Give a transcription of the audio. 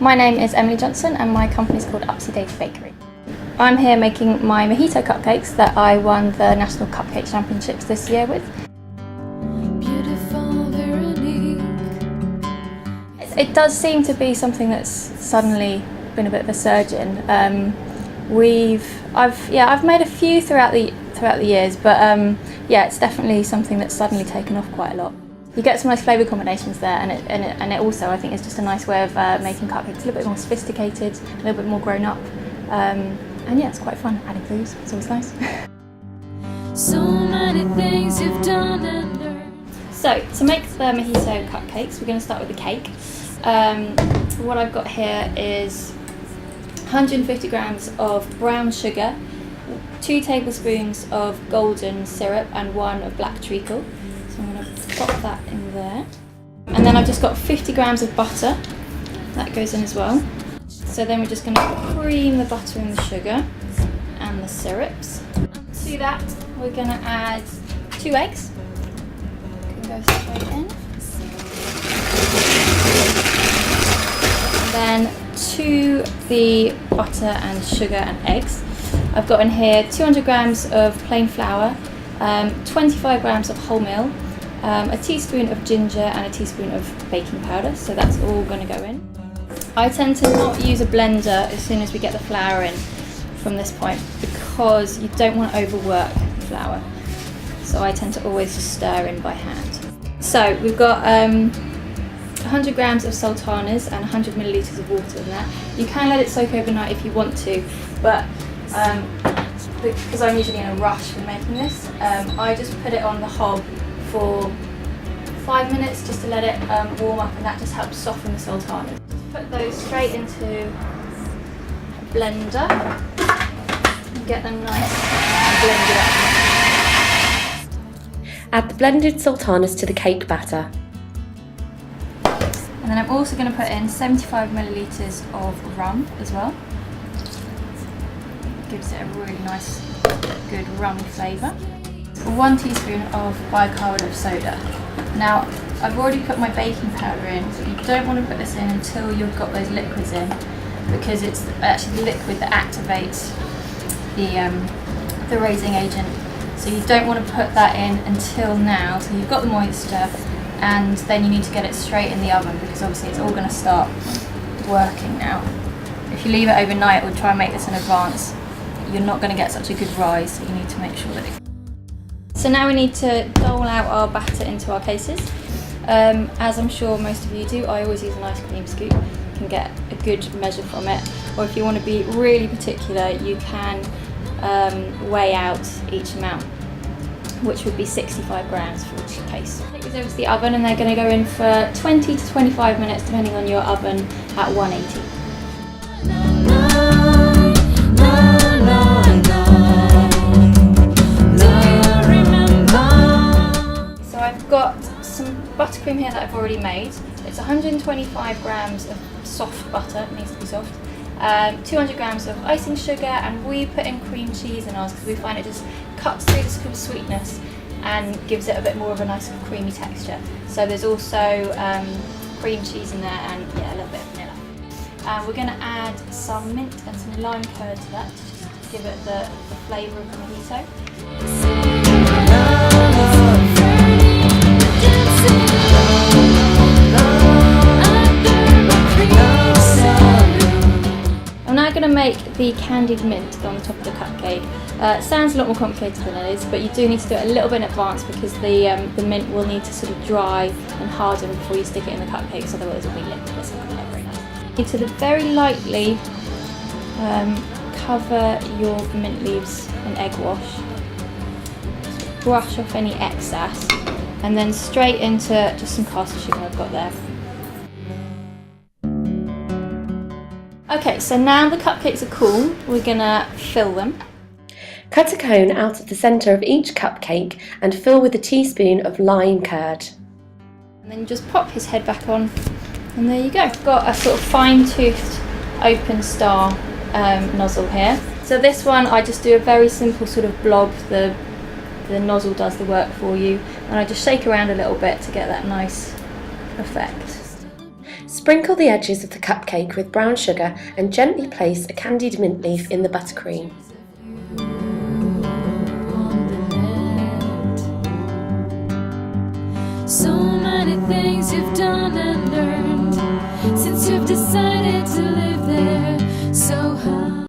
My name is Emily Johnson and my company is called Upsy Daisy Bakery. I'm here making my Mojito Cupcakes that I won the National Cupcake Championships this year with. It does seem to be something that's suddenly been a bit of a surge in. I've made a few throughout the years, but yeah, it's definitely something that's suddenly taken off quite a lot. You get some nice flavour combinations there, and it also, I think, is just a nice way of making cupcakes a little bit more sophisticated, a little bit more grown up, and yeah, it's quite fun. Adding flavours, it's always nice. So many things you've done and learned. So to make the Mojito cupcakes, we're going to start with the cake. What I've got here is 150 grams of brown sugar, 2 tablespoons of golden syrup and 1 of black treacle. So I'm going to pop that in there. And then I've just got 50 grams of butter. That goes in as well. So then we're just going to cream the butter and the sugar and the syrups. To that we're going to add 2 eggs. Can go straight in. And then to the butter and sugar and eggs, I've got in here 200 grams of plain flour, 25 grams of wholemeal, a teaspoon of ginger and a teaspoon of baking powder, so that's all going to go in. I tend to not use a blender as soon as we get the flour in from this point because you don't want to overwork the flour, so I tend to always just stir in by hand. So we've got 100 grams of sultanas and 100 millilitres of water in that. You can let it soak overnight if you want to, but because I'm usually in a rush for making this, I just put it on the hob for 5 minutes just to let it warm up, and that just helps soften the sultanas. Put those straight into a blender and get them nice and blended up. Add the blended sultanas to the cake batter. And then I'm also going to put in 75 millilitres of rum as well. Gives it a really nice, good rum flavour. 1 teaspoon of bicarbonate of soda. Now, I've already put my baking powder in, but you don't want to put this in until you've got those liquids in, because it's actually the liquid that activates the raising agent. So you don't want to put that in until now, so you've got the moisture, and then you need to get it straight in the oven because obviously it's all going to start working now. If you leave it overnight or try and make this in advance, you're not going to get such a good rise, so you need to make sure that it... So now we need to dole out our batter into our cases. As I'm sure most of you do, I always use an ice cream scoop. You can get a good measure from it, or if you want to be really particular, you can weigh out each amount, which would be 65 grams for each case. Take these over to the oven and they're going to go in for 20 to 25 minutes depending on your oven at 180. So I've got some buttercream here that I've already made. It's 125 grams of soft butter, it needs to be soft. 200 grams of icing sugar, and we put in cream cheese in ours because we find it just cuts through the sort of sweetness and gives it a bit more of a nice sort of creamy texture. So there's also cream cheese in there and yeah, a little bit of vanilla. We're going to add some mint and some lime curd to that to just give it the flavour of the mojito. I'm now going to make the candied mint on the top of the cupcake. It sounds a lot more complicated than it is, but you do need to do it a little bit in advance because the mint will need to sort of dry and harden before you stick it in the cupcakes, otherwise it will be liquid. It's not going to be very nice. You need to very lightly cover your mint leaves in egg wash, just brush off any excess, and then straight into just some caster sugar I've got there. Okay, so now the cupcakes are cool, we're gonna fill them. Cut a cone out of the centre of each cupcake and fill with a teaspoon of lime curd. And then you just pop his head back on, and there you go. I've got a sort of fine-toothed open star nozzle here. So this one, I just do a very simple sort of blob. The nozzle does the work for you, and I just shake around a little bit to get that nice effect. Sprinkle the edges of the cupcake with brown sugar and gently place a candied mint leaf in the buttercream. So many things you've done and learned since you've decided to live there so high.